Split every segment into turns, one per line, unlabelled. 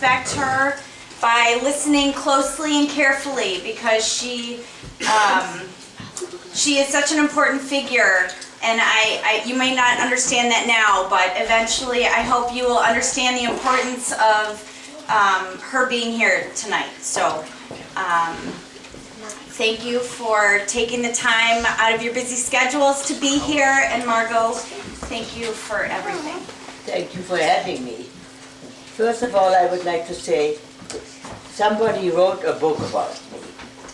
respect her by listening closely and carefully, because she is such an important figure, and you may not understand that now, but eventually I hope you will understand the importance of her being here tonight. So thank you for taking the time out of your busy schedules to be here, and Margot, thank you for everything.
Thank you for having me. First of all, I would like to say somebody wrote a book about me.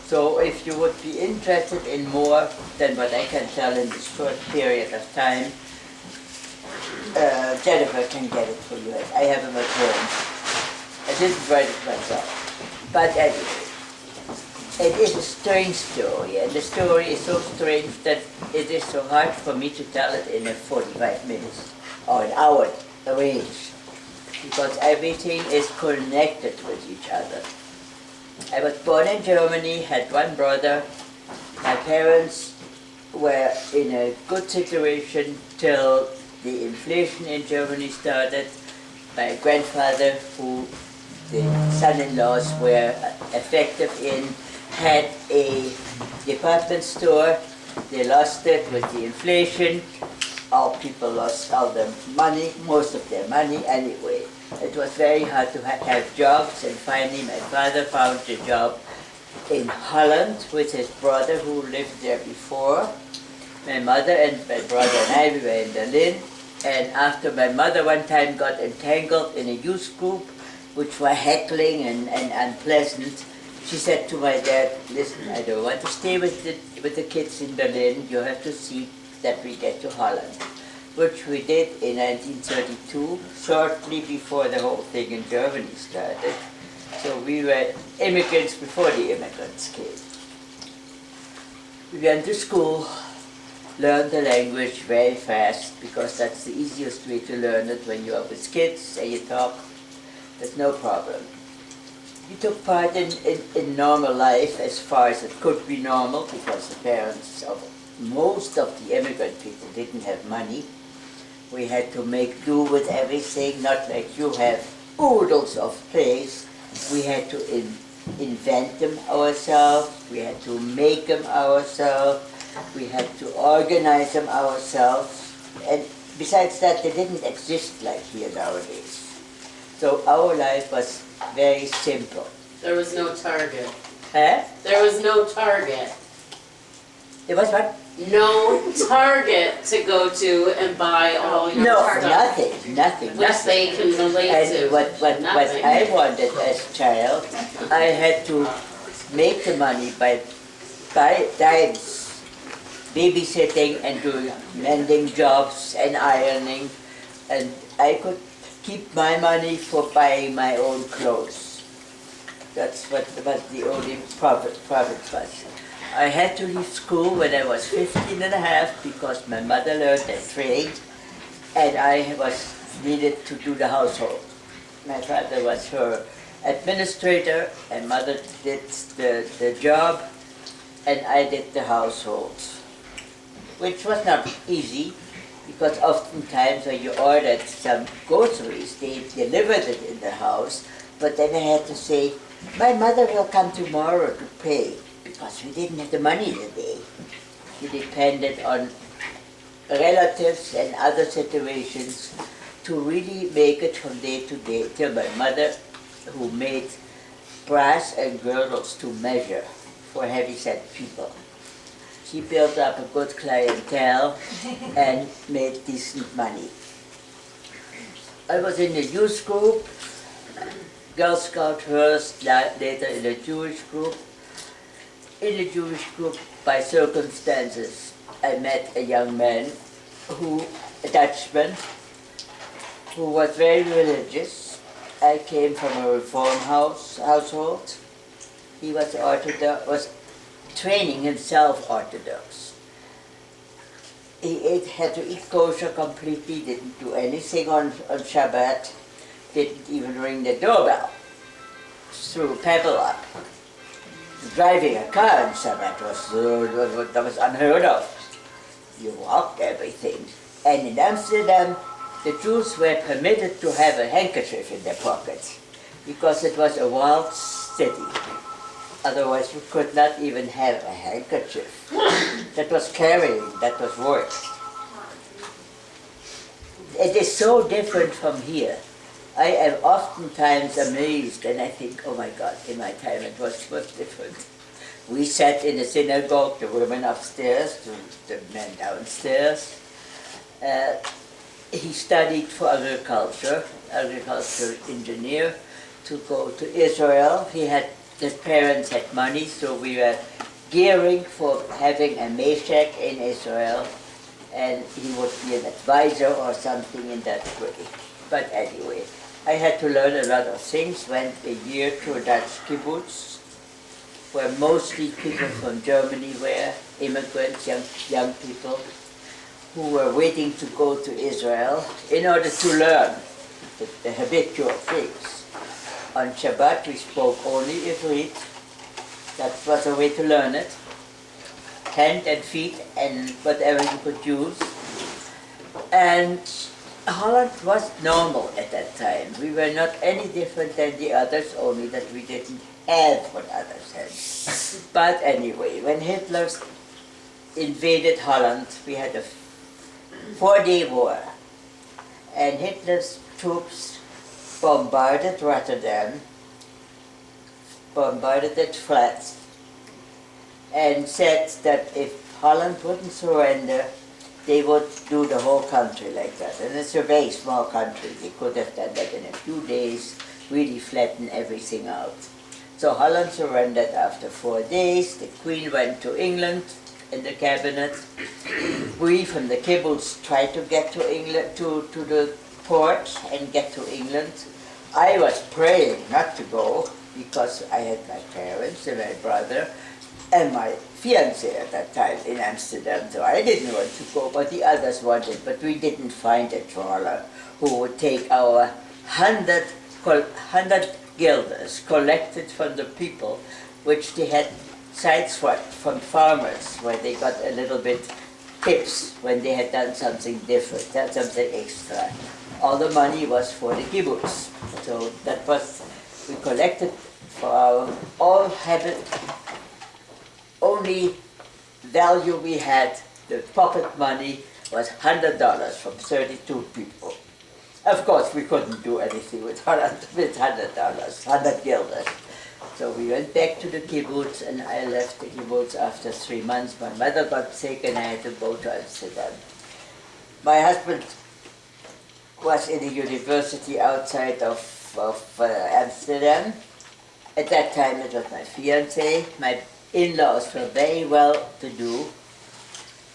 So if you would be interested in more than what I can tell in this short period of time, Jennifer can get it for you. I have them at home. I didn't write it myself. But anyway, it is a strange story, and the story is so strange that it is so hard for me to tell it in a 45 minutes or an hour range, because everything is connected with each other. I was born in Germany, had one brother. My parents were in a good situation till the inflation in Germany started. My grandfather, who the son-in-laws were effective in, had a department store. They lost it with the inflation. All people lost all their money, most of their money anyway. It was very hard to have jobs, and finally my father found a job in Holland with his brother who lived there before. My mother and my brother and I, we were in Berlin, and after my mother one time got entangled in a youth group which were heckling and unpleasant, she said to my dad, listen, I don't want to stay with the kids in Berlin, you have to see that we get to Holland, which we did in 1932, shortly before the whole thing in Germany started. So we were immigrants before the immigrants came. We went to school, learned the language very fast, because that's the easiest way to learn it when you are with kids and you talk. There's no problem. We took part in normal life as far as it could be normal, because the parents of most of the immigrant people didn't have money. We had to make do with everything, not like you have oodles of plays. We had to invent them ourselves, we had to make them ourselves, we had to organize them ourselves, and besides that, they didn't exist like here nowadays. So our life was very simple.
There was no Target.
Huh?
There was no Target.
There was what?
No Target to go to and buy all your
No,
stuff.
nothing.
Which they can relate to.
And what
Nothing.
I wanted as a child, I had to make the money by times, babysitting and doing mending jobs and ironing, and I could keep my money for buying my own clothes. That's what the only profit was. I had to leave school when I was 15 and a half because my mother learned a trade and I was needed to do the household. My father was her administrator and mother did the job and I did the household, which was not easy because oftentimes when you ordered some groceries, they delivered it in the house, but then I had to say, my mother will come tomorrow to pay, because we didn't have the money today. We depended on relatives and other situations to really make it from day to day, till my mother, who made brass and girdles to measure for heavy-set people. She built up a good clientele and made decent money. I was in the youth group, Girl Scout first, later in the Jewish group. In the Jewish group, by circumstances, I met a young man, a Dutchman, who was very religious. I came from a Reform household. He was Orthodox, was training himself Orthodox. He had to eat kosher completely, didn't do anything on Shabbat, didn't even ring the doorbell, threw pebble up. Driving a car on Shabbat was unheard of. You walked everything. And in Amsterdam, the Jews were permitted to have a handkerchief in their pockets. because it was a wild city. Otherwise, you could not even have a handkerchief. That was carrying, that was work. It is so different from here. I am oftentimes amazed and I think, oh my God, in my time it was different. We sat in the synagogue, the women upstairs, the men downstairs. He studied for agriculture engineer, to go to Israel. His parents had money, so we were gearing for having a Meshach in Israel, and he would be an advisor or something in that way. But anyway, I had to learn a lot of things, went a year to a Dutch kibbutz, where mostly people from Germany were, immigrants, young people, who were waiting to go to Israel in order to learn the habitual things. On Shabbat we spoke only Ivrit. That was a way to learn it. Hand and feet and whatever you could use. And Holland was normal at that time. We were not any different than the others, only that we didn't have what others had. But anyway, when Hitler invaded Holland, we had a 4-day war. And Hitler's troops bombarded Rotterdam, bombarded it flat, and said that if Holland wouldn't surrender, they would do the whole country like that. And it's a very small country. They could have done that in a few days, really flatten everything out. So Holland surrendered after 4 days. The Queen went to England in the cabinet. We from the kibbutz tried to get to England, to the port and get to England. I was praying not to go because I had my parents and my brother and my fiancé at that time in Amsterdam, so I didn't want to go, but the others wanted. But we didn't find a trawler who would take our 100 guilders collected from the people, which they had sites from farmers where they got a little bit tips when they had done something different, done something extra. All the money was for the kibbutz. So that was, we collected for our all habit. Only value we had, the pocket money, was $100 from 32 people. Of course, we couldn't do anything with $100, 100 guilders. So we went back to the kibbutz, and I left the kibbutz after 3 months. My mother got sick, and I had to go to Amsterdam. My husband was in a university outside of Amsterdam. At that time, it was my fiancé. My in-laws were very well to do.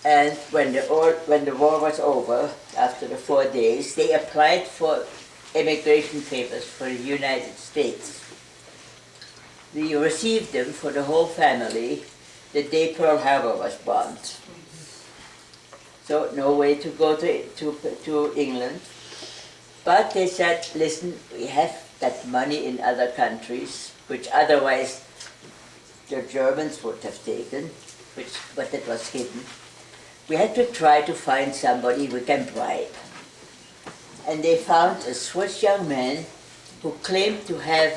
And when the war was over, after the 4 days, they applied for immigration papers for the United States. We received them for the whole family the day Pearl Harbor was bombed. So no way to go to England. But they said, listen, we have that money in other countries, which otherwise the Germans would have taken, but it was hidden. We had to try to find somebody we can bribe. And they found a Swiss young man who claimed to have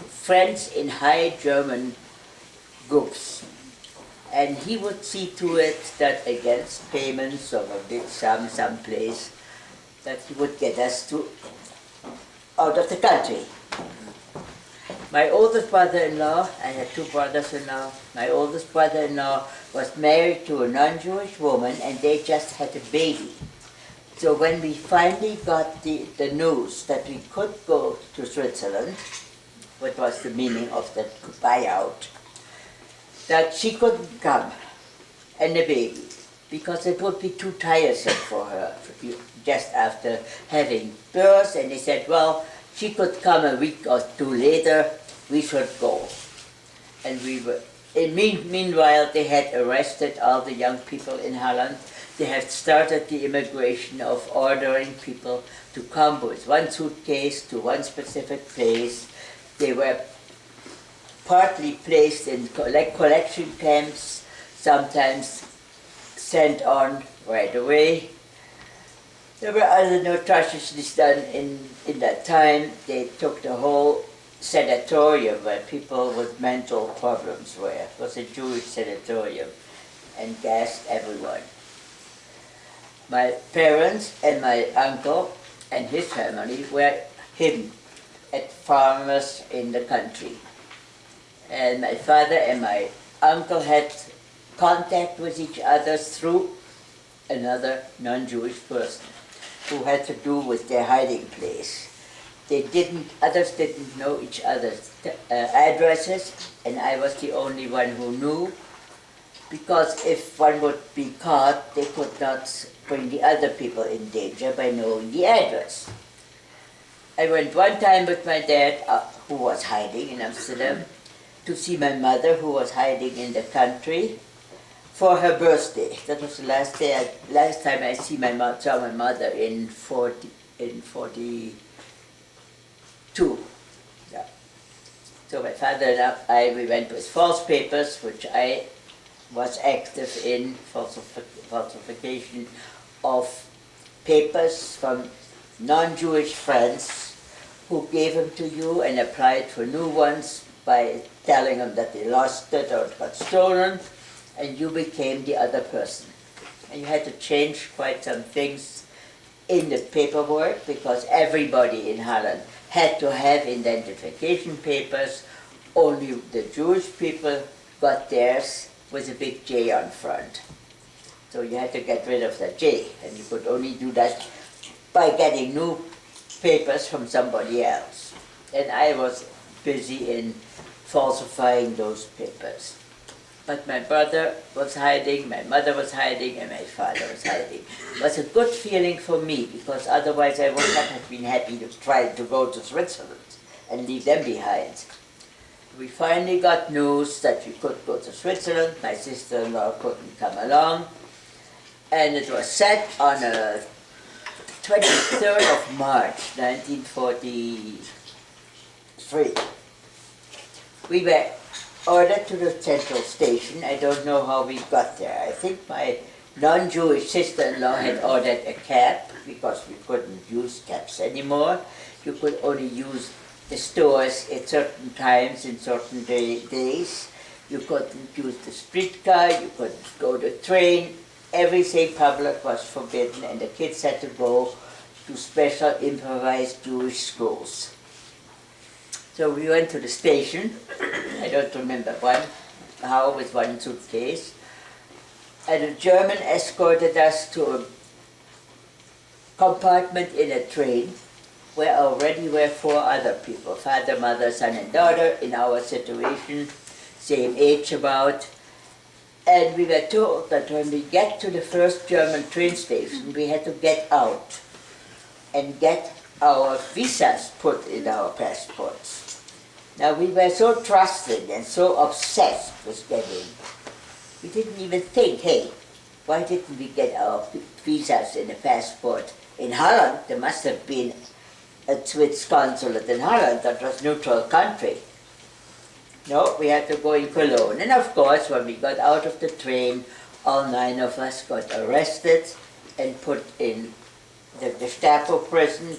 friends in high German groups. And he would see to it that against payments of a big sum someplace, that he would get us out of the country. My oldest brother-in-law, I had 2 brothers-in-law, my oldest brother-in-law was married to a non-Jewish woman, and they just had a baby. So when we finally got the news that we could go to Switzerland, what was the meaning of that buyout, that she couldn't come, and the baby, because it would be too tiresome for her just after having birth, and they said, well, she could come a week or 2 later, we should go. And we were, meanwhile they had arrested all the young people in Holland. They had started the immigration of ordering people to come with 1 suitcase to 1 specific place. They were partly placed in collection camps, sometimes sent on right away. There were other atrocities done in that time. They took the whole sanatorium where people with mental problems were. It was a Jewish sanatorium and gassed everyone. My parents and my uncle and his family were hidden at farmers in the country. And my father and my uncle had contact with each other through another non-Jewish person who had to do with their hiding place. Others didn't know each other's addresses, and I was the only one who knew, because if one would be caught, they could not bring the other people in danger by knowing the address. I went one time with my dad, who was hiding in Amsterdam, to see my mother, who was hiding in the country, for her birthday. That was the last time I saw my mother in 42. Yeah. So my father and I, we went with false papers, which I was active in, falsification of papers from non-Jewish friends who gave them to you and applied for new ones by telling them that they lost it or it got stolen, and you became the other person. And you had to change quite some things in the paperwork because everybody in Holland had to have identification papers. Only the Jewish people got theirs with a big J on front. So you had to get rid of that J, and you could only do that by getting new papers from somebody else. And I was busy in falsifying those papers. But my brother was hiding, my mother was hiding, and my father was hiding. It was a good feeling for me, because otherwise I would not have been happy to try to go to Switzerland and leave them behind. We finally got news that we could go to Switzerland. My sister-in-law couldn't come along. And it was set on a 23rd of March, 1943. We were ordered to the central station. I don't know how we got there. I think my non-Jewish sister-in-law had ordered a cab because we couldn't use cabs anymore. You could only use the stores at certain times in certain days. You couldn't use the streetcar, you couldn't go the train. Everything public was forbidden, and the kids had to go to special improvised Jewish schools. So we went to the station. I don't remember how, with one suitcase. And a German escorted us to a compartment in a train where already were 4 other people, father, mother, son and daughter, in our situation, same age about. And we were told that when we get to the first German train station, we had to get out and get our visas put in our passports. Now we were so trusting and so obsessed with getting, we didn't even think, hey, why didn't we get our visas in a passport in Holland? There must have been a Swiss consulate in Holland that was neutral country. No, we had to go in Cologne. And of course, when we got out of the train, all 9 of us got arrested and put in the Gestapo prison,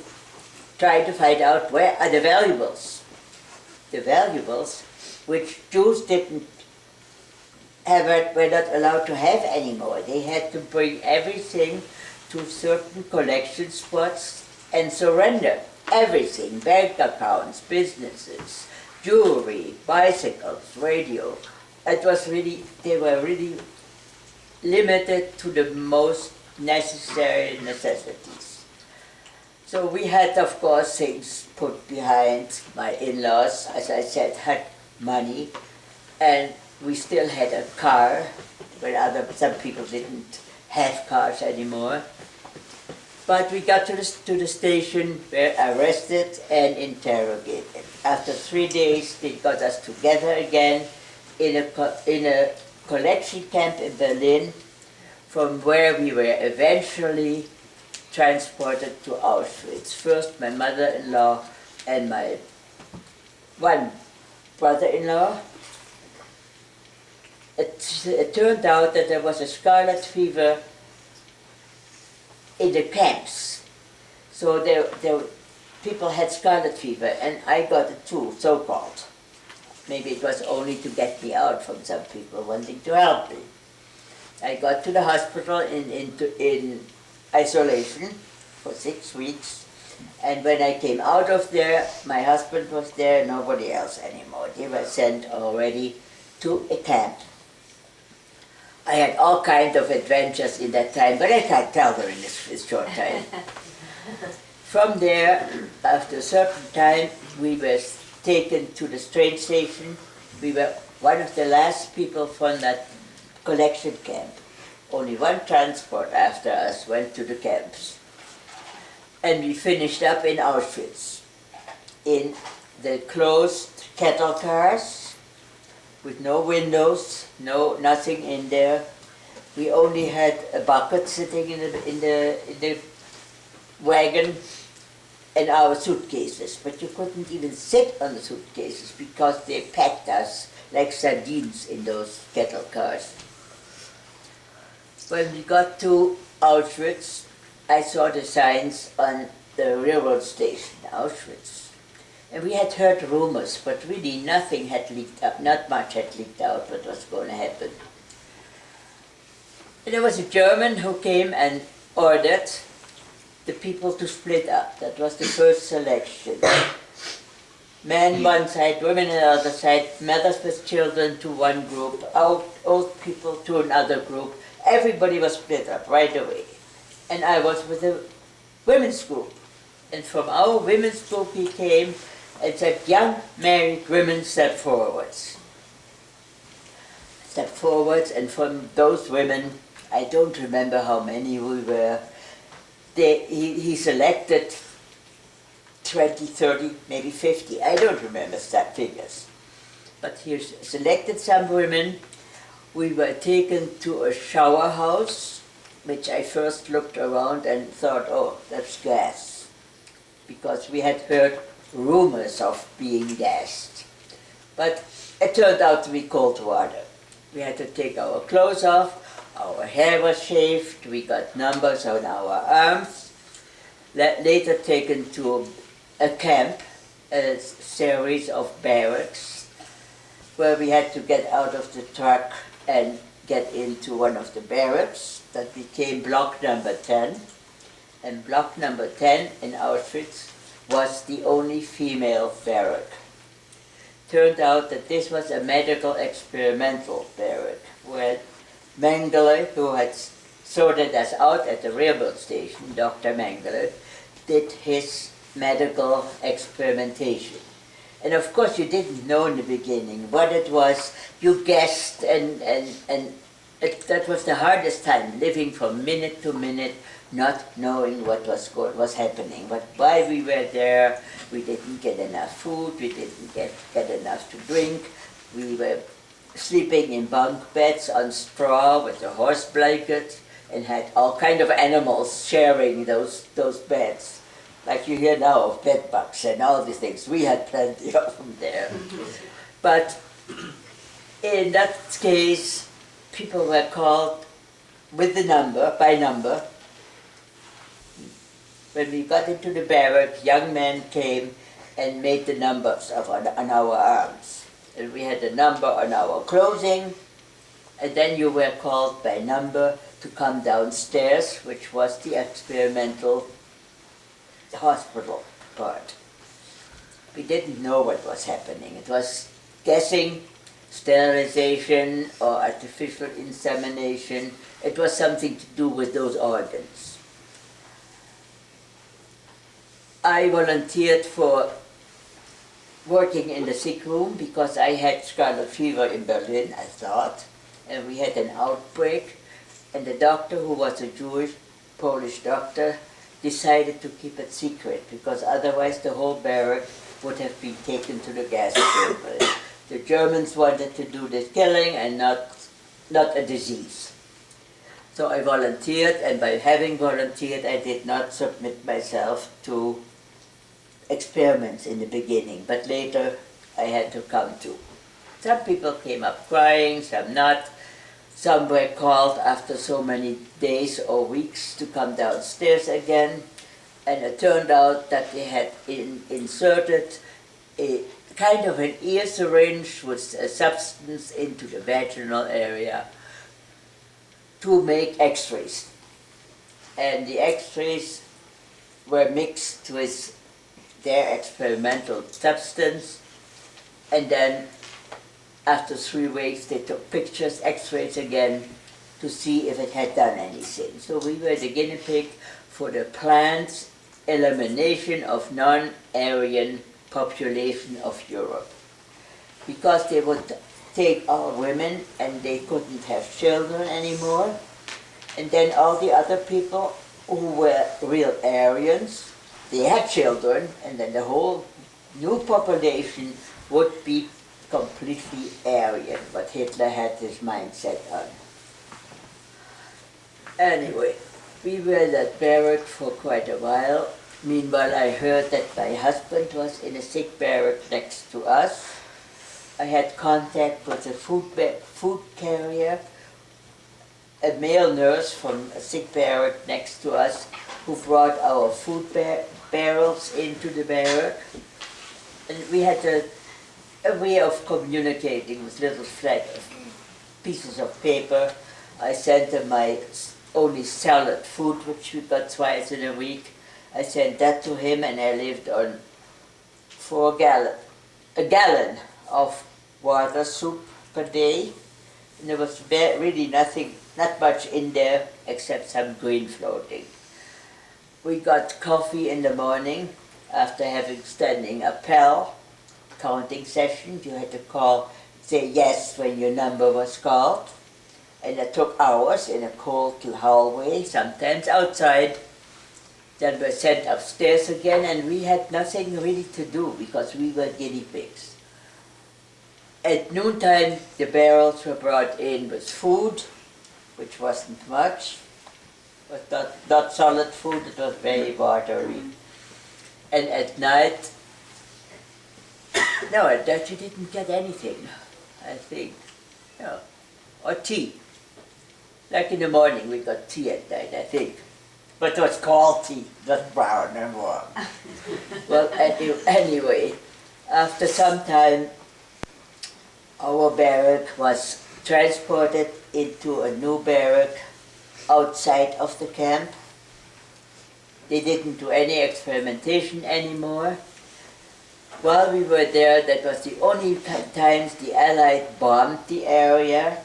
trying to find out where are the valuables. The valuables which Jews were not allowed to have anymore. They had to bring everything to certain collection spots and surrender everything, bank accounts, businesses, jewelry, bicycles, radio. It was really, they were really limited to the most necessary necessities. So we had, of course, things put behind. My in-laws, as I said, had money, and we still had a car, where some people didn't have cars anymore. But we got to the station, were arrested and interrogated. After 3 days, they got us together again in a collection camp in Berlin, from where we were eventually transported to Auschwitz. First my mother-in-law and my one brother-in-law. It turned out that there was a scarlet fever in the camps. So people had scarlet fever, and I got it too, so-called. Maybe it was only to get me out from some people wanting to help me. I got to the hospital in isolation for 6 weeks, and when I came out of there, my husband was there, nobody else anymore. They were sent already to a camp. I had all kinds of adventures in that time, but I can't tell them in this short time. From there, after a certain time, we were taken to the train station. We were one of the last people from that collection camp. Only one transport after us went to the camps. And we finished up in Auschwitz, in the closed cattle cars, with no windows, nothing in there. We only had a bucket sitting in the wagon and our suitcases, but you couldn't even sit on the suitcases because they packed us like sardines in those cattle cars. When we got to Auschwitz, I saw the signs on the railroad station, Auschwitz. And we had heard rumors, but really nothing had leaked out, not much had leaked out what was going to happen. And there was a German who came and ordered the people to split up. That was the first selection. Men one side, women on the other side, mothers with children to one group, old people to another group. Everybody was split up right away. And I was with the women's group. And from our women's group he came and said, young married women step forwards. Step forwards, and from those women, I don't remember how many we were, he selected 20, 30, maybe 50, I don't remember that figures. But he selected some women. We were taken to a shower house, which I first looked around and thought, oh, that's gas. Because we had heard rumors of being gassed. But it turned out to be cold water. We had to take our clothes off, our hair was shaved, we got numbers on our arms. Later taken to a camp, a series of barracks, where we had to get out of the truck and get into one of the barracks. That became block number 10. And block number 10 in Auschwitz was the only female barrack. Turned out that this was a medical experimental barrack, where Mengele, who had sorted us out at the railroad station, Dr. Mengele, did his medical experimentation. And of course you didn't know in the beginning what it was. You guessed, and that was the hardest time, living from minute to minute, not knowing what was happening. But while we were there, we didn't get enough food, we didn't get enough to drink. We were sleeping in bunk beds on straw with a horse blanket, and had all kind of animals sharing those beds. Like you hear now of bed bugs and all these things. We had plenty of them there. But in that case, people were called with the number, by number. When we got into the barrack, young men came and made the numbers on our arms. And we had a number on our clothing, and then you were called by number to come downstairs, which was the experimental hospital part. We didn't know what was happening. It was guessing, sterilization or artificial insemination. It was something to do with those organs. I volunteered for working in the sick room because I had scarlet fever in Berlin, I thought, and we had an outbreak, and the doctor, who was a Jewish, Polish doctor, decided to keep it secret because otherwise the whole barrack would have been taken to the gas chamber. The Germans wanted to do this killing and not a disease. So I volunteered, and by having volunteered, I did not submit myself to experiments in the beginning, but later I had to come to. Some people came up crying, some not. Some were called after so many days or weeks to come downstairs again, And it turned out that they had inserted a kind of an ear syringe with a substance into the vaginal area to make x-rays. And the x-rays were mixed with their experimental substance, and then after 3 weeks they took pictures, x-rays again, to see if it had done anything. So we were the guinea pig for the planned elimination of non-Aryan population of Europe. Because they would take our women and they couldn't have children anymore, and then all the other people who were real Aryans, they had children, and then the whole new population would be completely Aryan, what Hitler had his mindset on. Anyway, we were in that barrack for quite a while. Meanwhile, I heard that my husband was in a sick barrack next to us. I had contact with a food carrier, a male nurse from a sick barrack next to us, who brought our food barrels into the barrack. And we had a way of communicating with little pieces of paper. I sent them my only salad food, which we got twice in a week. I sent that to him, and I lived on a gallon of water soup per day. And there was really not much in there except some green floating. We got coffee in the morning after standing a PAL counting session. You had to say yes when your number was called. And it took hours in a cold hallway, sometimes outside. Then we were sent upstairs again, and we had nothing really to do because we were guinea pigs. At noontime, the barrels were brought in with food, which wasn't much. It was not solid food, it was very watery. And at night, no, at that you didn't get anything, I think. No. Or tea. Like in the morning, we got tea at night, I think. But it was called tea, not brown and warm. Well, anyway, after some time, our barrack was transported into a new barrack outside of the camp. They didn't do any experimentation anymore. While we were there, that was the only times the Allies bombed the area,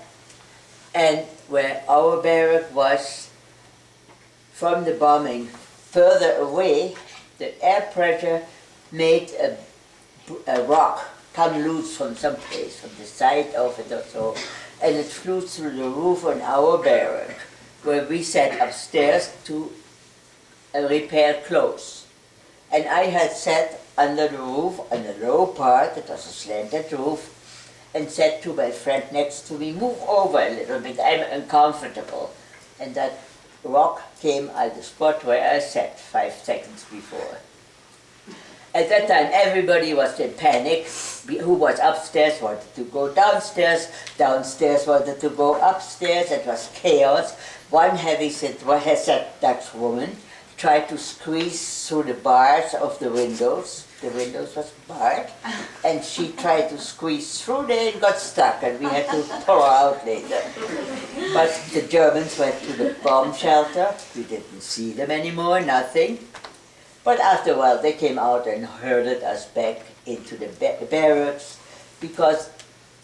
and where our barrack was, from the bombing further away, the air pressure made a rock come loose from someplace, from the side of it or so, and it flew through the roof on our barrack, where we sat upstairs to repair clothes. And I had sat under the roof, on the low part, it was a slanted roof, and said to my friend next to me, "Move over a little bit, I'm uncomfortable." And that rock came at the spot where I sat 5 seconds before. At that time, everybody was in panic. Who was upstairs wanted to go downstairs, downstairs wanted to go upstairs. It was chaos. One heavy-set Dutch woman tried to squeeze through the bars of the windows. The windows was barred, and she tried to squeeze through there and got stuck, and we had to pull her out later. But the Germans went to the bomb shelter. We didn't see them anymore, nothing. But after a while, they came out and herded us back into the barracks, because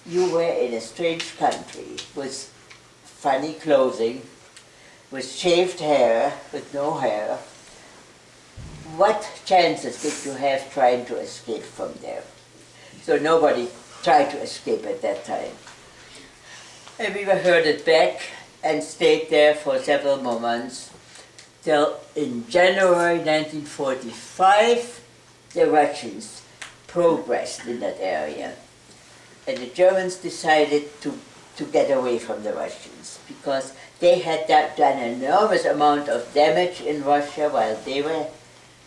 you were in a strange country with funny clothing, with shaved hair, with no hair. What chances did you have trying to escape from there? So nobody tried to escape at that time. And we were herded back and stayed there for several more months, till in January 1945, the Russians progressed in that area. And the Germans decided to get away from the Russians, because they had done an enormous amount of damage in Russia while they were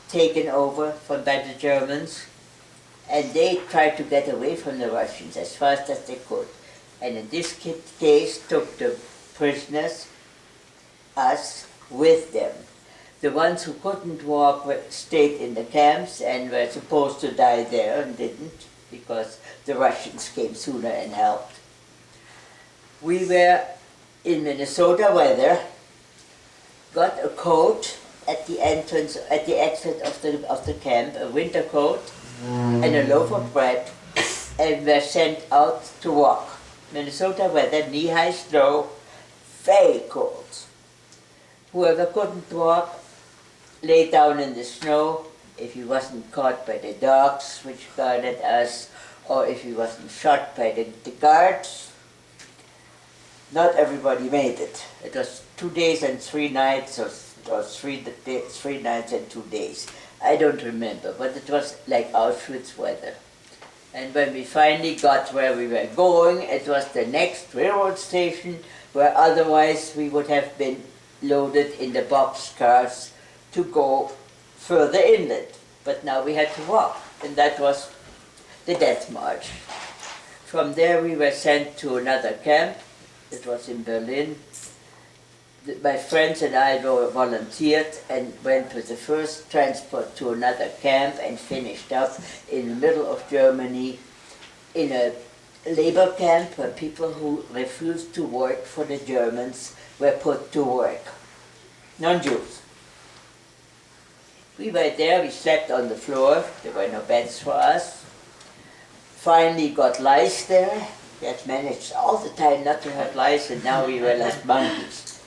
taken over by the Germans, and they tried to get away from the Russians as fast as they could. And in this case, took the prisoners, us, with them. The ones who couldn't walk stayed in the camps and were supposed to die there and didn't, because the Russians came sooner and helped. We were in Minnesota weather, got a coat at the entrance, at the exit of the camp, a winter coat and a loaf of bread, and were sent out to walk. Minnesota weather, knee-high snow, very cold. Whoever couldn't walk lay down in the snow if he wasn't caught by the dogs which guarded us, or if he wasn't shot by the guards. Not everybody made it. It was 2 days and 3 nights, or 3 nights and 2 days. I don't remember, but it was like Auschwitz weather. And when we finally got where we were going, it was the next railroad station, where otherwise we would have been loaded in the boxcars to go further inland. But now we had to walk, and that was the Death March. From there we were sent to another camp. It was in Berlin. My friends and I volunteered and went with the first transport to another camp and finished up in the middle of Germany in a labor camp where people who refused to work for the Germans were put to work. Non-Jews. We were there, we slept on the floor, there were no beds for us. Finally got lice there. We had managed all the time not to have lice, and now we were like monkeys,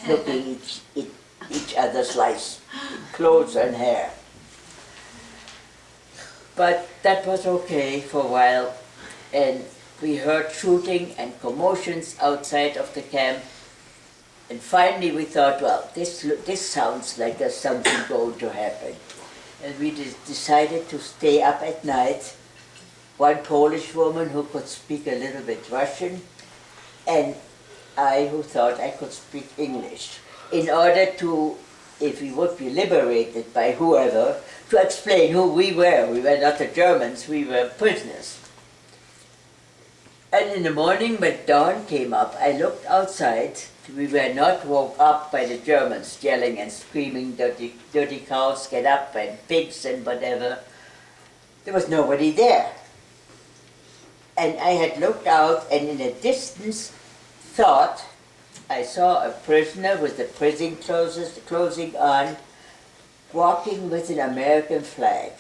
looking at each other's lice, in clothes and hair. But that was okay for a while, and we heard shooting and commotions outside of the camp. And finally we thought, well, this sounds like there's something going to happen. And we decided to stay up at night. One Polish woman who could speak a little bit Russian, and I who thought I could speak English, in order to, if we would be liberated by whoever, to explain who we were. We were not the Germans, we were prisoners. And in the morning when dawn came up, I looked outside. We were not woke up by the Germans yelling and screaming, dirty cows, get up, and pigs and whatever. There was nobody there. And I had looked out, and in the distance thought I saw a prisoner with the prison clothing on, walking with an American flag.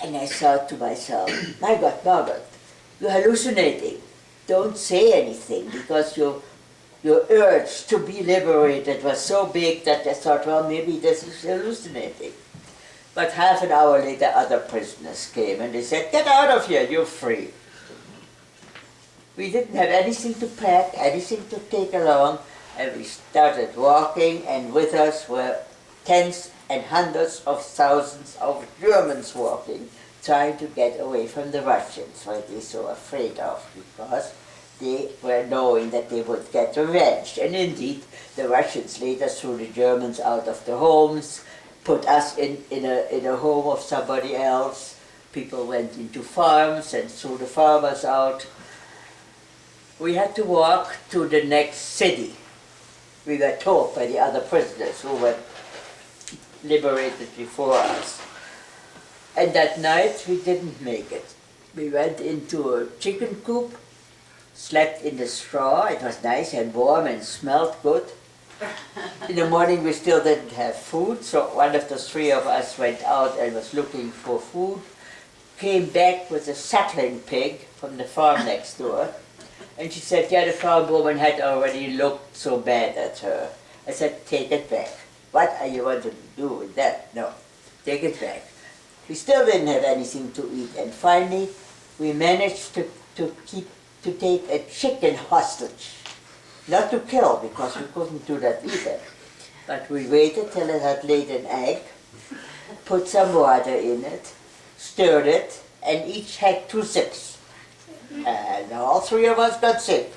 And I thought to myself, my God, Margot, you're hallucinating. Don't say anything, because your urge to be liberated was so big that I thought, well, maybe this is hallucinating. But half an hour later, other prisoners came, and they said, get out of here, you're free. We didn't have anything to pack, anything to take along, and we started walking, and with us were tens and hundreds of thousands of Germans walking, trying to get away from the Russians, what they were so afraid of, because they were knowing that they would get revenge. And indeed, the Russians later threw the Germans out of the homes, put us in a home of somebody else. People went into farms and threw the farmers out. We had to walk to the next city. We were told by the other prisoners who were liberated before us. And that night we didn't make it. We went into a chicken coop, slept in the straw. It was nice and warm and smelled good. In the morning we still didn't have food, so one of the three of us went out and was looking for food, came back with a suckling pig from the farm next door. And she said, yeah, the farm woman had already looked so bad at her. I said, take it back. What are you wanting to do with that? No, take it back. We still didn't have anything to eat, and finally we managed to take a chicken hostage. Not to kill, because we couldn't do that either. But we waited till it had laid an egg, put some water in it, stirred it, and each had 2 sips. And all 3 of us got sick.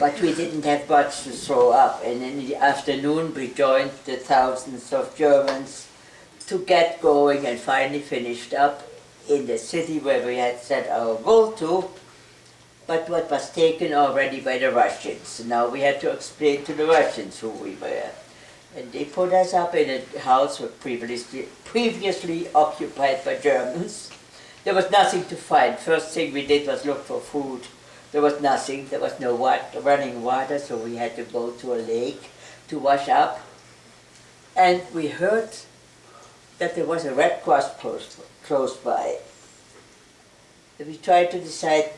But we didn't have much to throw up, and in the afternoon we joined the thousands of Germans to get going, and finally finished up in the city where we had set our goal to, but what was taken already by the Russians. Now we had to explain to the Russians who we were. And they put us up in a house previously occupied by Germans. There was nothing to find. First thing we did was look for food. There was nothing. There was no running water, so we had to go to a lake to wash up. And we heard that there was a Red Cross post close by. And we tried to decide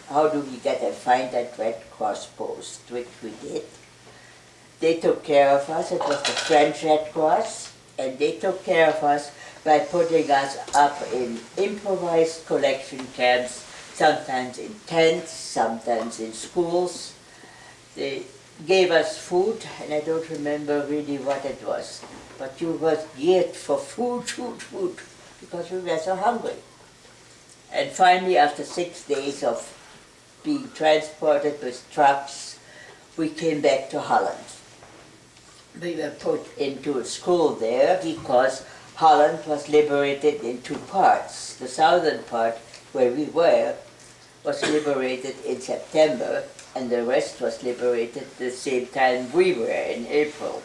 how do we get and find that Red Cross post, which we did. They took care of us. It was the French Red Cross, and they took care of us by putting us up in improvised collection camps, sometimes in tents, sometimes in schools. They gave us food, and I don't remember really what it was, but you were geared for food, because we were so hungry. And finally, after 6 days of being transported with trucks, we came back to Holland. We were put into a school there because Holland was liberated in two parts. The southern part, where we were, was liberated in September, and the rest was liberated the same time we were, in April.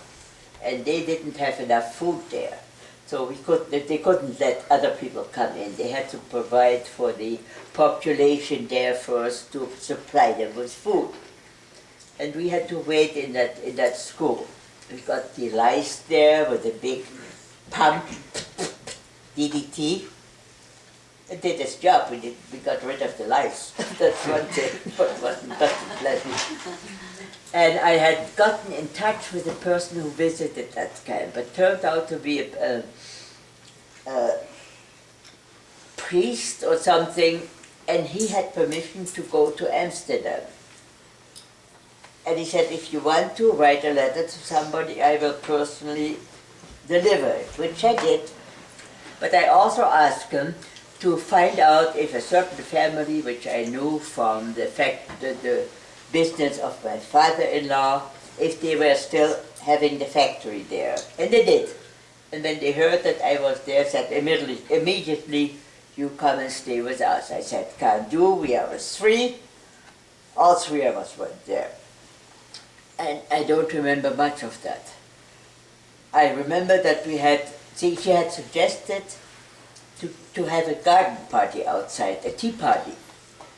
And they didn't have enough food there. So they couldn't let other people come in. They had to provide for the population there first to supply them with food. And we had to wait in that school. We got the lice there with a big pump, DDT. It did its job. We got rid of the lice. That's one thing, but wasn't pleasant. And I had gotten in touch with the person who visited that camp. It turned out to be a priest or something, and he had permission to go to Amsterdam. And he said, if you want to write a letter to somebody, I will personally deliver it, which I did. But I also asked him to find out if a certain family, which I knew from the fact that the business of my father-in-law, if they were still having the factory there. And they did. And when they heard that I was there, said immediately, you come and stay with us. I said, can't do, we are three. All three of us went there. And I don't remember much of that. I remember that she had suggested to have a garden party outside, a tea party,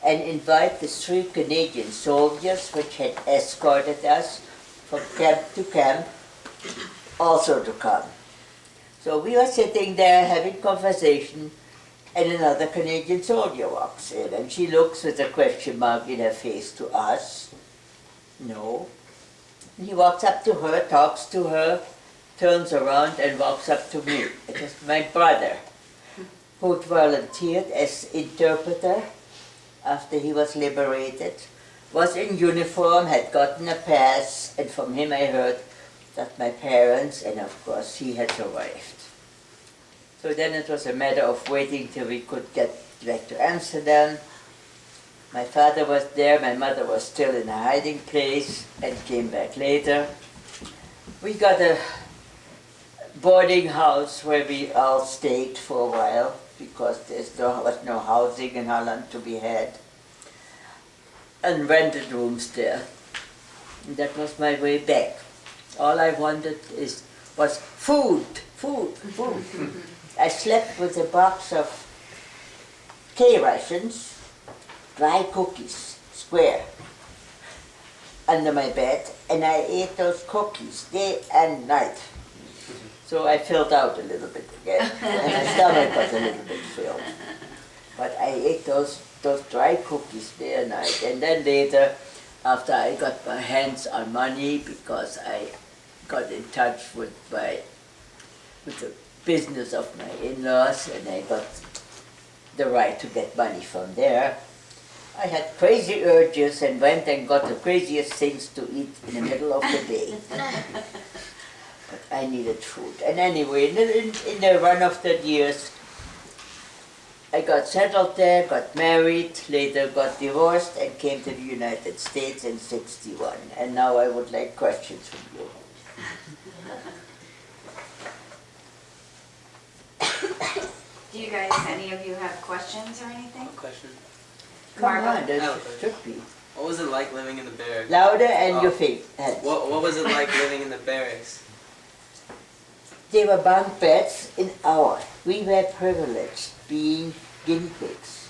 and invite the 3 Canadian soldiers which had escorted us from camp to camp also to come. So we were sitting there having conversation, and another Canadian soldier walks in, and she looks with a question mark in her face to us. No. And he walks up to her, talks to her, turns around and walks up to me. It was my brother, who volunteered as interpreter after he was liberated, was in uniform, had gotten a pass, and from him I heard that my parents, and of course he had survived. So then it was a matter of waiting till we could get back to Amsterdam. My father was there, my mother was still in a hiding place and came back later. We got a boarding house where we all stayed for a while because there was no housing in Holland to be had, and rented rooms there. And that was my way back. All I wanted was food. I slept with a box of K-rations, dry cookies, square, under my bed, and I ate those cookies day and night. So I filled out a little bit again, and my stomach was a little bit filled. But I ate those dry cookies day and night, and then later, after I got my hands on money, because I got in touch with the business of my in-laws, and I got the right to get money from there, I had crazy urges and went and got the craziest things to eat in the middle of the day. But I needed food. And anyway, in the run of the years, I got settled there, got married, later got divorced, and came to the United States in '61. And now I would like questions from you.
Do you guys, any of you have questions or anything?
Question.
Come
Margot?
on, there should be.
What was it like living in the barracks?
Louder and your feet. Head.
What was it like living in the barracks?
They were bunk beds we were privileged being guinea pigs.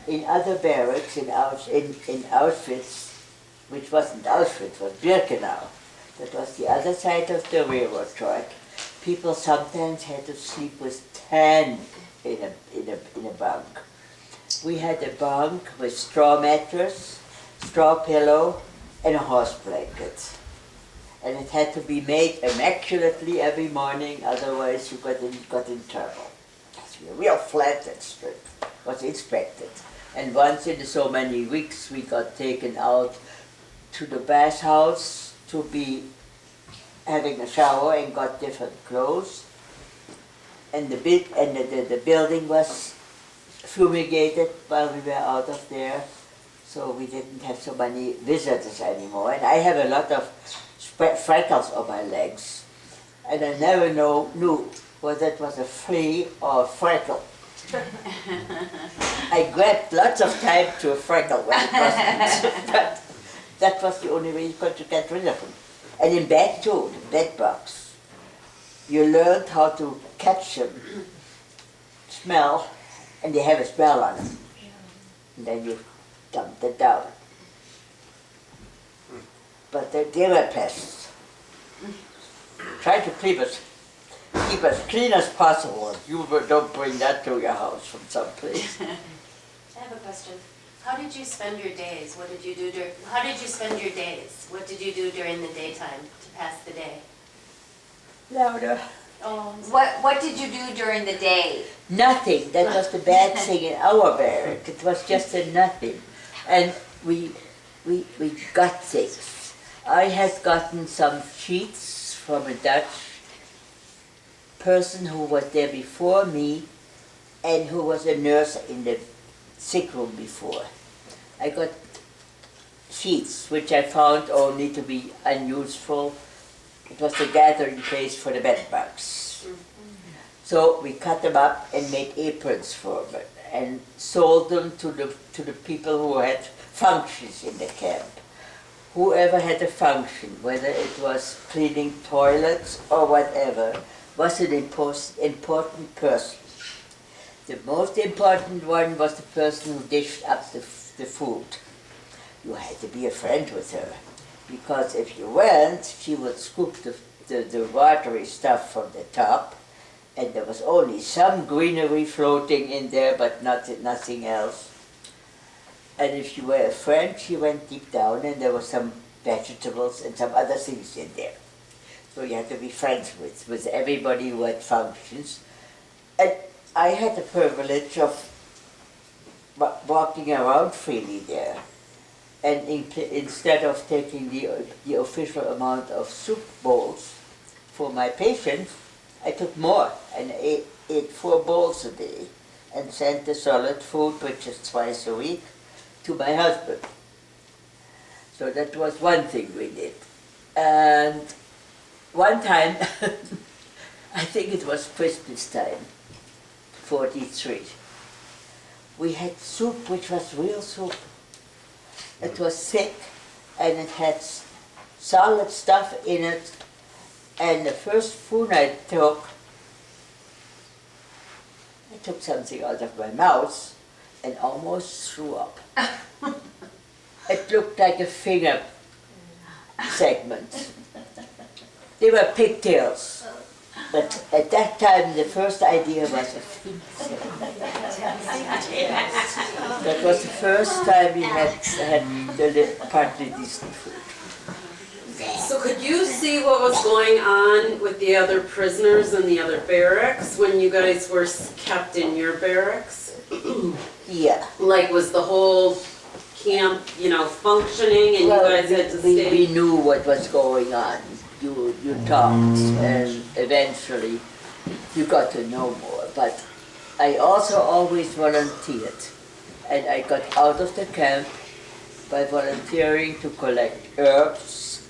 In other barracks, in Auschwitz, which wasn't Auschwitz, was Birkenau, that was the other side of the railroad track, people sometimes had to sleep with 10 in a bunk. We had a bunk with straw mattress, straw pillow, and a horse blanket. And it had to be made immaculately every morning, otherwise you got in trouble. It's real flat and strip, was inspected. And once in so many weeks we got taken out to the bathhouse to be having a shower and got different clothes. And the building was fumigated while we were out of there, so we didn't have so many visitors anymore. And I have a lot of freckles on my legs, and I never knew whether it was a flea or a freckle. I grabbed lots of time to a freckle when it wasn't, but that was the only way you could get rid of them. And in bed too, the bed bugs. You learned how to catch them, smell, and they have a smell on them. And then you dumped it down. But they were pests. Try to keep as clean as possible. You don't bring that to your house from someplace.
I have a question. How did you spend your days? What did you do how did you spend your days? What did you do during the daytime to pass the day?
Louder.
Oh,
What did you do during the day?
Nothing. That was the bad thing in our barrack. It was just a nothing. And we got things. I had gotten some sheets from a Dutch person who was there before me and who was a nurse in the sick room before. I got sheets which I found only to be unuseful. It was the gathering place for the bed bugs. So we cut them up and made aprons for them and sold them to the people who had functions in the camp. Whoever had a function, whether it was cleaning toilets or whatever, was an important person. The most important one was the person who dished up the food. You had to be a friend with her, because if you weren't, she would scoop the watery stuff from the top, and there was only some greenery floating in there, but nothing else. And if you were a friend, she went deep down, and there were some vegetables and some other things in there. So you had to be friends with everybody who had functions. And I had the privilege of walking around freely there. And instead of taking the official amount of soup bowls for my patients, I took more and ate 4 bowls a day and sent the solid food, which is twice a week, to my husband. So that was one thing we did. And one time, I think it was Christmas time, 43, we had soup which was real soup. It was thick and it had solid stuff in it, and the first spoon I took something out of my mouth and almost threw up. It looked like a finger segment. They were pigtails, but at that time the first idea was a finger segment. That was the first time we had partly decent food.
So could you see what was going on with the other prisoners in the other barracks when you guys were kept in your barracks?
Yeah.
Like, was the whole camp, functioning and
Well,
you guys had to
we
stay?
knew what was going on. You talked, and eventually you got to know more. But I also always volunteered, and I got out of the camp by volunteering to collect herbs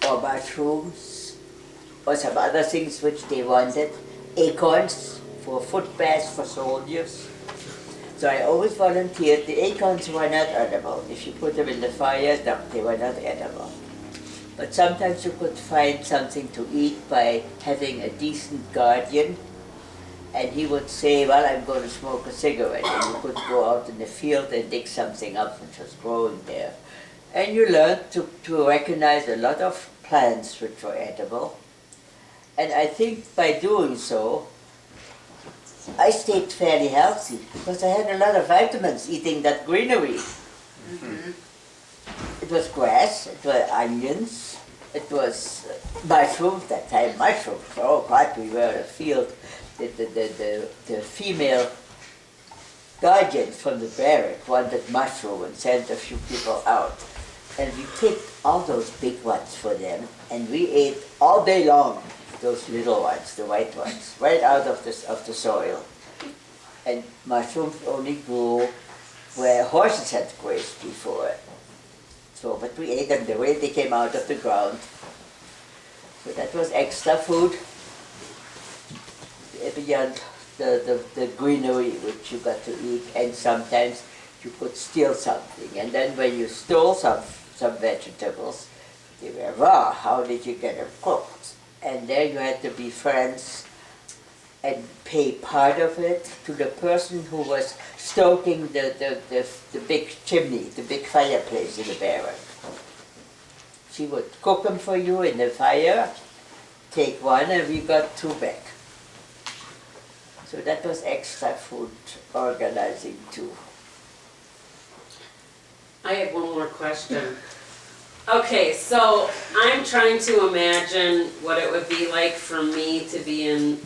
or mushrooms or some other things which they wanted, acorns for foot baths for soldiers. So I always volunteered. The acorns were not edible. If you put them in the fire, no, they were not edible. But sometimes you could find something to eat by having a decent guardian. And he would say, well, I'm going to smoke a cigarette. And you could go out in the field and dig something up which was growing there. And you learned to recognize a lot of plants which were edible. And I think by doing so, I stayed fairly healthy because I had a lot of vitamins eating that greenery. It was grass, it were onions, it was mushrooms, that time mushrooms. Oh God, we were in a field. The female guardian from the barrack wanted mushroom and sent a few people out. And we picked all those big ones for them, and we ate all day long those little ones, the white ones, right out of the soil. And mushrooms only grew where horses had grazed before. So, but we ate them the way they came out of the ground. So that was extra food beyond the greenery which you got to eat, and sometimes you could steal something. And then when you stole some vegetables, they were raw. How did you get them cooked? And there you had to be friends and pay part of it to the person who was stoking the big chimney, the big fireplace in the barrack. She would cook them for you in the fire, take one, and we got two back. So that was extra food organizing too.
I have one more question. Okay, so I'm trying to imagine what it would be like for me to be in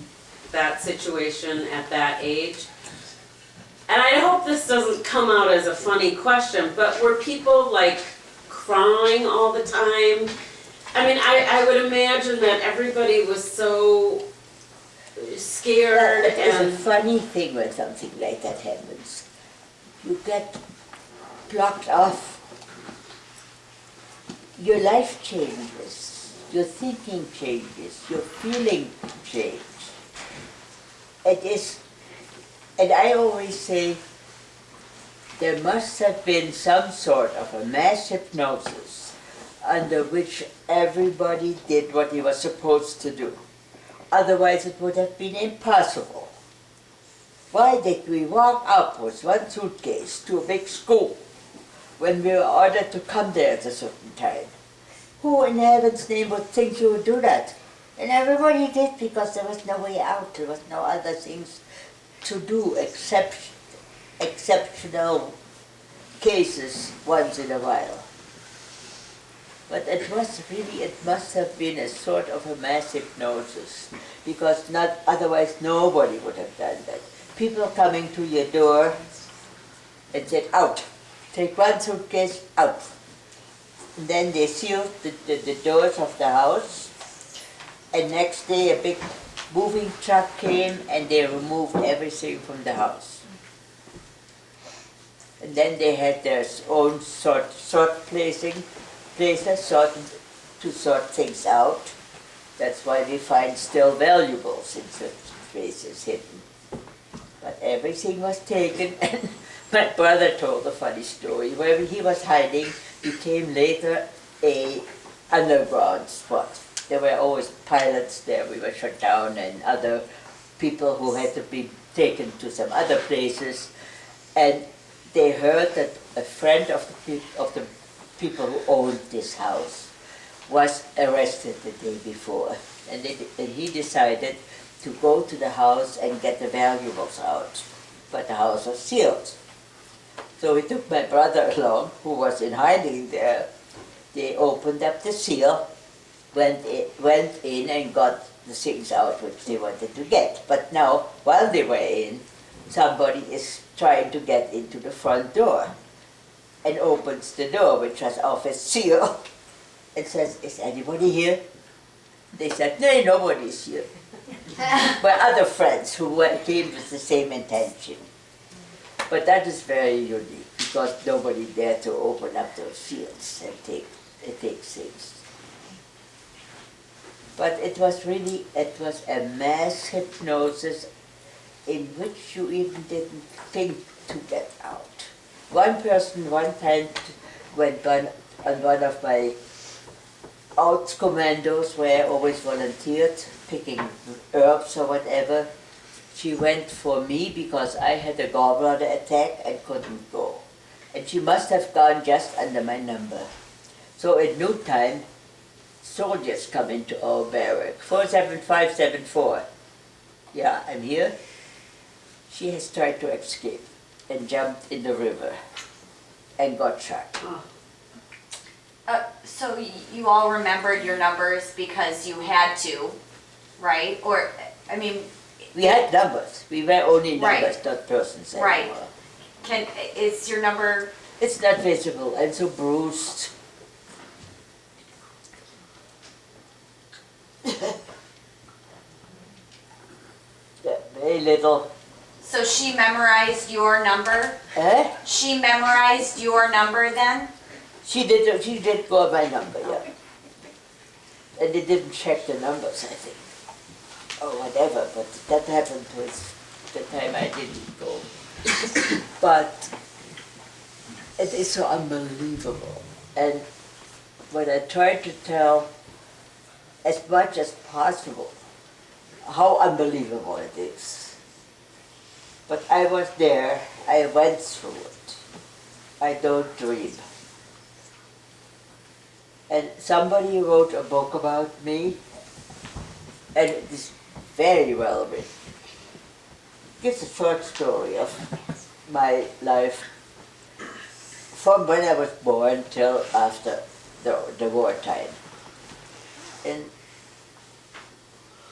that situation at that age. And I hope this doesn't come out as a funny question, but were people like crying all the time? I mean, I would imagine that everybody was so scared.
It is a
And
funny thing when something like that happens. You get blocked off. Your life changes, your thinking changes, your feeling changes. It is, and I always say, there must have been some sort of a mass hypnosis under which everybody did what he was supposed to do. Otherwise it would have been impossible. Why did we walk up with one suitcase to a big school when we were ordered to come there at a certain time? Who in heaven's name would think you would do that? And everybody did, because there was no way out. There was no other things to do except exceptional cases once in a while. But it must have been a sort of a mass hypnosis, because otherwise nobody would have done that. People coming to your door and said, out, take one suitcase, out. And then they sealed the doors of the house, and next day a big moving truck came and they removed everything from the house. And then they had their own places to sort things out. That's why we find still valuables in certain places hidden. But everything was taken, and my brother told a funny story. Where he was hiding became later a underground spot. There were always pilots there. We were shut down, and other people who had to be taken to some other places. And they heard that a friend of the people who owned this house was arrested the day before. And he decided to go to the house and get the valuables out. But the house was sealed. So he took my brother along, who was in hiding there. They opened up the seal, went in and got the things out which they wanted to get. But now, while they were in, somebody is trying to get into the front door and opens the door, which was off its seal, and says, is anybody here? They said, no, nobody's here. But other friends who came with the same intention. But that is very unique, because nobody dared to open up those seals and take things. But it was a mass hypnosis in which you even didn't think to get out. One person one time went on one of my Scouts commandos where I always volunteered, picking herbs or whatever. She went for me because I had a gallbladder attack and couldn't go. And she must have gone just under my number. So at noon time, soldiers come into our barrack, 47574. Yeah, I'm here. She has tried to escape and jumped in the river and got shot.
So you all remembered your numbers because you had to, right? Or, I mean,
We had numbers. We were only
Right.
numbers, not persons
Right.
anymore.
is your number,
It's not visible and so bruised. Yeah, very little.
so she memorized your number?
Eh?
She memorized your number then?
She did go by number, yeah. And they didn't check the numbers, I think. Or whatever, but that happened with the time I didn't go. But it is so unbelievable. And when I try to tell as much as possible how unbelievable it is. But I was there, I went through it. I don't dream. And somebody wrote a book about me, and it is very well written. It gives a short story of my life from when I was born till after the wartime. And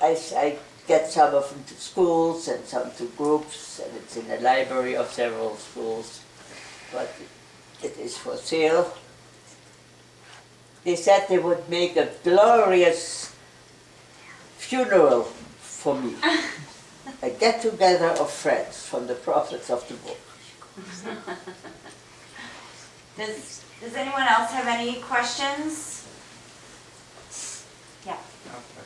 I get some of them to schools and some to groups, and it's in the library of several schools, but it is for sale. They said they would make a glorious funeral for me. A get-together of friends from the prophets of the book.
Does anyone else have any questions? Yeah.
Okay.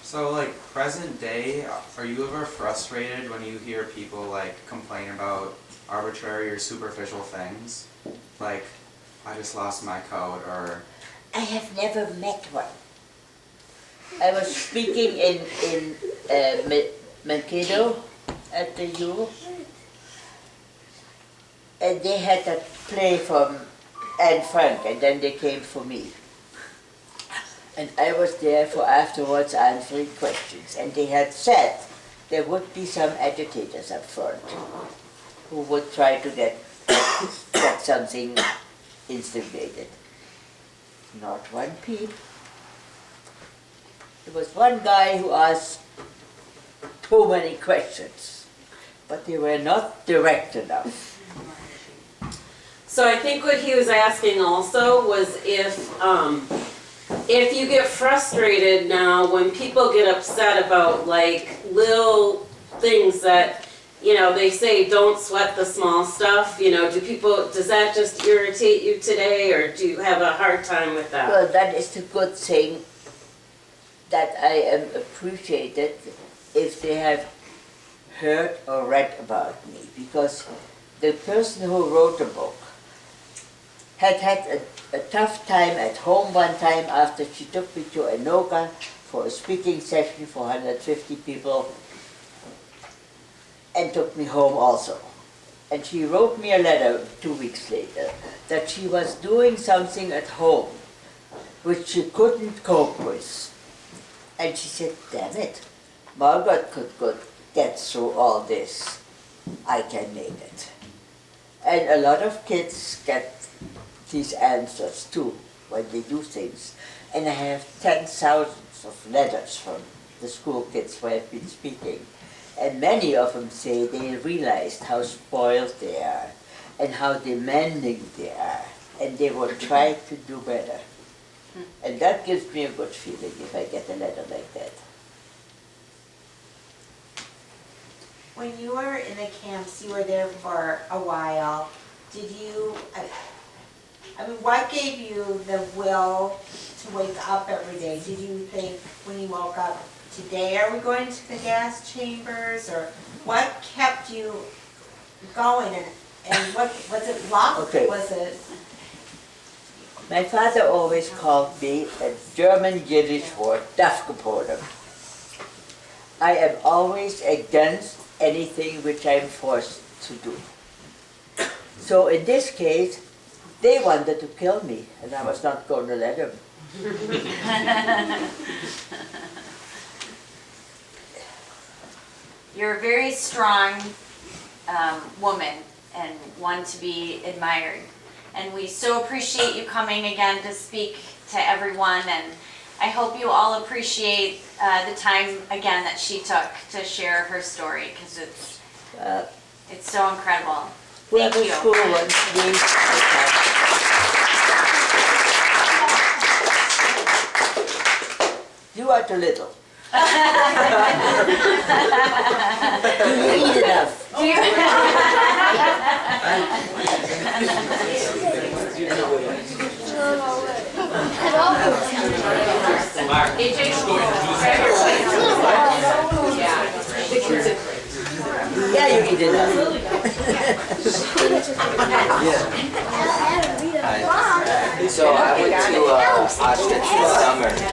So like present day, are you ever frustrated when you hear people like complain about arbitrary or superficial things? Like, I just lost my coat, or...
I have never met one. I was speaking in Mankato at the U, and they had a play from Anne Frank, and then they came for me. And I was there for afterwards answering questions, and they had said there would be some agitators up front who would try to get something instigated. Not one peep. There was one guy who asked too many questions, but they were not direct enough.
So I think what he was asking also was if you get frustrated now when people get upset about like little things that, you know, they say don't sweat the small stuff, you know, does that just irritate you today, or do you have a hard time with that?
Well, that is the good thing, that I am appreciated if they have heard or read about me, because the person who wrote the book had a tough time at home one time after she took me to Anoka for a speaking session for 150 people, and took me home also. And she wrote me a letter 2 weeks later that she was doing something at home which she couldn't cope with. And she said, damn it, Margot could get through all this. I can make it. And a lot of kids get these answers too when they do things. And I have 10,000 of letters from the school kids who I've been speaking. And many of them say they realized how spoiled they are and how demanding they are, and they will try to do better. And that gives me a good feeling if I get a letter like that.
When you were in the camps, you were there for a while. Did you, I mean, what gave you the will to wake up every day? Did you think when you woke up, today are we going to the gas chambers? Or what kept you going? And what, was it luck?
Okay.
Was it?
My father always called me a German Yiddish word, Dafgepoder. I am always against anything which I'm forced to do. So in this case, they wanted to kill me, and I was not going to let them.
You're a very strong woman and one to be admired. And we so appreciate you coming again to speak to everyone, and I hope you all appreciate the time again that she took to share her story, because it's so incredible. Thank
Whoever
you.
school wants me, you are too little. You eat enough. Yeah, you eat enough.
So I went to Auschwitz this summer.